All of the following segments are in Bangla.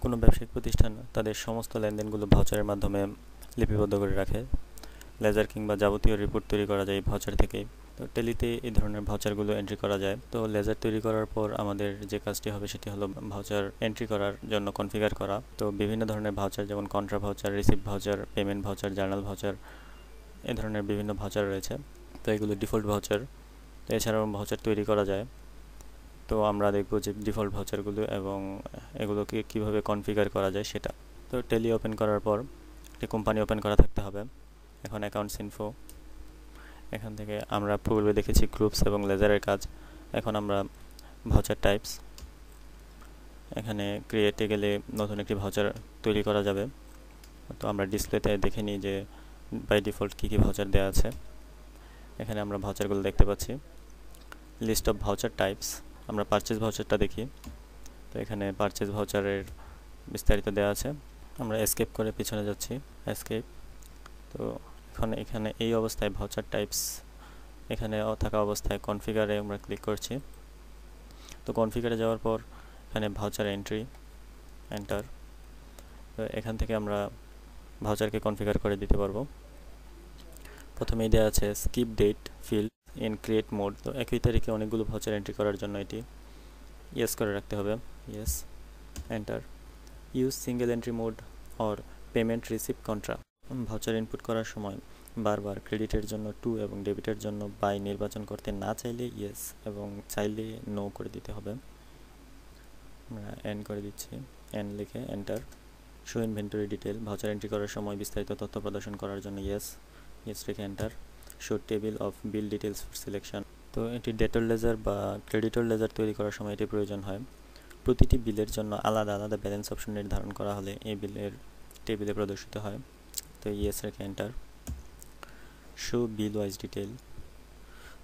কোনো ব্যবসায়িক প্রতিষ্ঠান তাদের সমস্ত লেনদেনগুলো ভাউচারের মাধ্যমে লিপিবদ্ধ করে রাখে। লেজার কিংবা যাবতীয় রিপোর্ট তৈরি করা যায় এই ভাউচার থেকেই। তো টেলিতে এই ধরনের ভাউচারগুলো এন্ট্রি করা যায়। তো লেজার তৈরি করার পর আমাদের যে কাজটি হবে সেটি হলো ভাউচার এন্ট্রি করার জন্য কনফিগার করা। তো বিভিন্ন ধরনের ভাউচার যেমন contra voucher, receipt voucher, payment voucher, journal voucher, এ ধরনের বিভিন্ন ভাউচার রয়েছে। তো এগুলো ডিফল্ট ভাউচার। তো এছাড়াও ভাউচার তৈরি করা যায়। তো আমরা দেখব যে ডিফল্ট ভাউচারগুলো এবং এগুলোকে কিভাবে কনফিগার করা যায় সেটা। তো টেলি ওপেন করার পর একটি কোম্পানি ওপেন করা থাকতে হবে। এখন অ্যাকাউন্টস ইনফো, এখান থেকে আমরা পূর্বে দেখেছি গ্রুপস এবং লেজারের কাজ। এখন আমরা ভাউচার টাইপস, এখানে ক্রিয়েটে গেলে নতুন একটি ভাউচার তৈরি করা যাবে। তো আমরা ডিসপ্লেতে দেখে নিই যে বাই ডিফল্ট কী কী ভাউচার দেওয়া আছে। এখানে আমরা ভাউচারগুলো দেখতে পাচ্ছি। লিস্ট অফ ভাউচার টাইপস, আমরা পারচেজ ভাউচারটা দেখি। তো এখানে পারচেজ ভাউচারের বিস্তারিত দেওয়া আছে। আমরা এসকেপ করে পিছনে যাচ্ছি, এসকেপ। তো এখানে এই অবস্থায় ভাউচার টাইপস এখানে থাকা অবস্থায় কনফিগারে আমরা ক্লিক করছি। তো কনফিগারে যাওয়ার পর এখানে ভাউচার এন্ট্রি, এন্টার। তো এখান থেকে আমরা ভাউচারকে কনফিগার করে দিতে পারবো। প্রথমেই দেওয়া আছে skip date field in create mode. তো একই তারিখে অনেকগুলো ভাউচার এন্ট্রি করার জন্য এটি ইয়েস করে রাখতে হবে, yes, enter. Use single entry mode or payment receipt contra. Voucher input করার সময় বারবার ক্রেডিটের জন্য টু এবং ডেবিটের জন্য বাই নির্বাচন করতে না চাইলে ইয়েস এবং চাইলে নো করে দিতে হবে। আমরা এন্ড করে দিচ্ছি, এন্ড লিখে enter. Show inventory detail, voucher entry করার সময় বিস্তারিত তথ্য প্রদর্শন করার জন্য ইয়েস, ইয়েস লিখে enter. Show table of bill details for selection. তো এটি ডেটর লেজার বা ক্রেডিটর লেজার তৈরি করার সময় এটি প্রয়োজন হয়। প্রতিটি বিলের জন্য আলাদা আলাদা ব্যালেন্স অপশন নির্ধারণ করা হলে এই বিলের টেবিলে প্রদর্শিত হয়। তো ইয়েস রেখে এন্টার। শো বিল ওয়াইজ ডিটেল,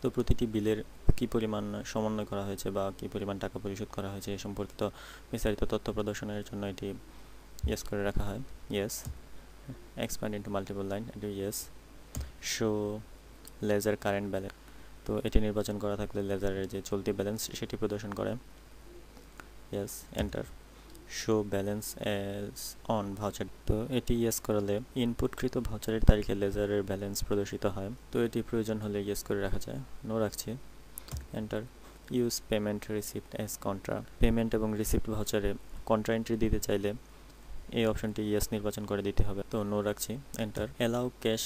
তো প্রতিটি বিলের কী পরিমাণ সমন্বয় করা হয়েছে বা কী পরিমাণ টাকা পরিশোধ করা হয়েছে এ সম্পর্কিত বিস্তারিত তথ্য প্রদর্শনের জন্য এটি ইয়েস করে রাখা হয়, yes. Expand into multiple line, এটি yes. Show ledger current balance, তো এটি নির্বাচন করা থাকলে লেজারের যে চলতি ব্যালেন্স সেটি প্রদর্শন করে, yes, enter. Show balance as on voucher, তো এটি ইয়েস করালে ইনপুটকৃত ভাউচারের তারিখে লেজারের ব্যালেন্স প্রদর্শিত হয়। তো এটি প্রয়োজন হলে ইয়েস করে রাখা যায়, নো রাখছি, enter. Use payment receipt as contra, payment এবং রিসিপ্ট ভাউচারে কন্ট্রা এন্ট্রি দিতে চাইলে এই অপশনটি ইয়েস নির্বাচন করে দিতে হবে, তো নো রাখছি, enter. Allow cash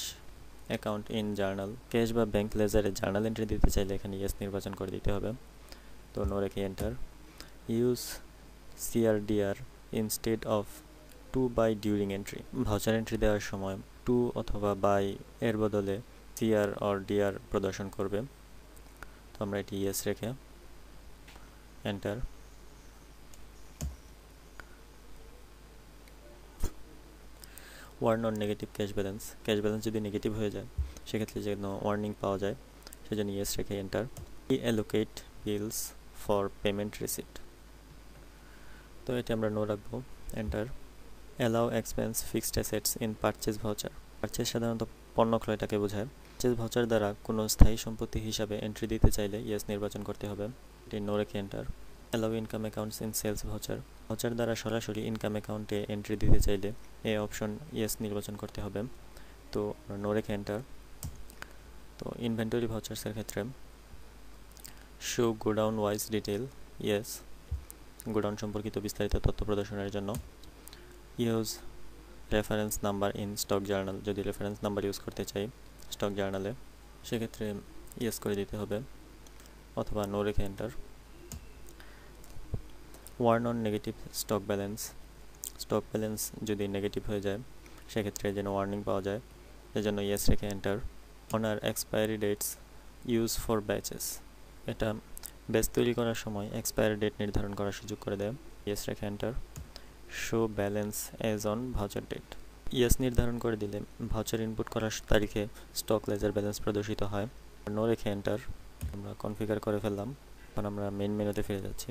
account in journal, cash বা ব্যাংক লেজারে জার্নাল এন্ট্রি দিতে চাইলে এখানে ইয়েস নির্বাচন করে দিতে হবে, তো নো রেখে enter. Use CRDR instead of to by during entry, voucher entry দেওয়ার সময় টু অথবা বাই এর বদলে CR অর DR প্রদর্শন করবে, তো আমরা এটি ইয়েস রেখে enter. Warn on negative cash balance, cash balance যদি নেগেটিভ হয়ে যায় সেক্ষেত্রে যেন ওয়ার্নিং পাওয়া যায়, সেজন্য ইয়েস রেখে enter. Allocate bills for payment receipt, তো এটি আমরা নো রাখবো, enter. Allow expense fixed assets in purchase voucher, purchase সাধারণত পণ্য ক্রয়টাকে বোঝায়। পারচেজ ভাউচার দ্বারা কোনো স্থায়ী সম্পত্তি হিসাবে এন্ট্রি দিতে চাইলে ইয়েস নির্বাচন করতে হবে, এটি নো রেখে enter. Allow income accounts in sales voucher, voucher দ্বারা সরাসরি ইনকাম অ্যাকাউন্টে এন্ট্রি দিতে চাইলে এই অপশন ইয়েস নির্বাচন করতে হবে, তো নো রেখে এন্টার। তো ইনভেন্টরি ভাউচার্সের ক্ষেত্রে show godown wise detail, yes, godown সম্পর্কিত বিস্তারিত তথ্য প্রদর্শনের জন্য। Use reference number in stock journal, যদি রেফারেন্স নাম্বার ইউজ করতে চাই স্টক জার্নালে সেক্ষেত্রে ইয়েস করে দিতে হবে অথবা নো রেখে enter. Warn on negative stock balance, stock balance যদি নেগেটিভ হয়ে যায় সেক্ষেত্রে যেন ওয়ার্নিং পাওয়া যায়, সেজন্য ইয়েস রেখে enter. Honour expiry dates use for batches, এটা ব্যাচ তৈরি করার সময় এক্সপায়ারি ডেট নির্ধারণ করার সুযোগ করে দেয়, ইয়েস রেখে enter. Show balance as on voucher date, yes নির্ধারণ করে দিলে ভাউচার ইনপুট করার তারিখে স্টক লেজার ব্যালেন্স প্রদর্শিত হয়, নো রেখে এন্টার। আমরা কনফিগার করে ফেললাম, এখন আমরা মেইন মেনুতে ফিরে যাচ্ছি।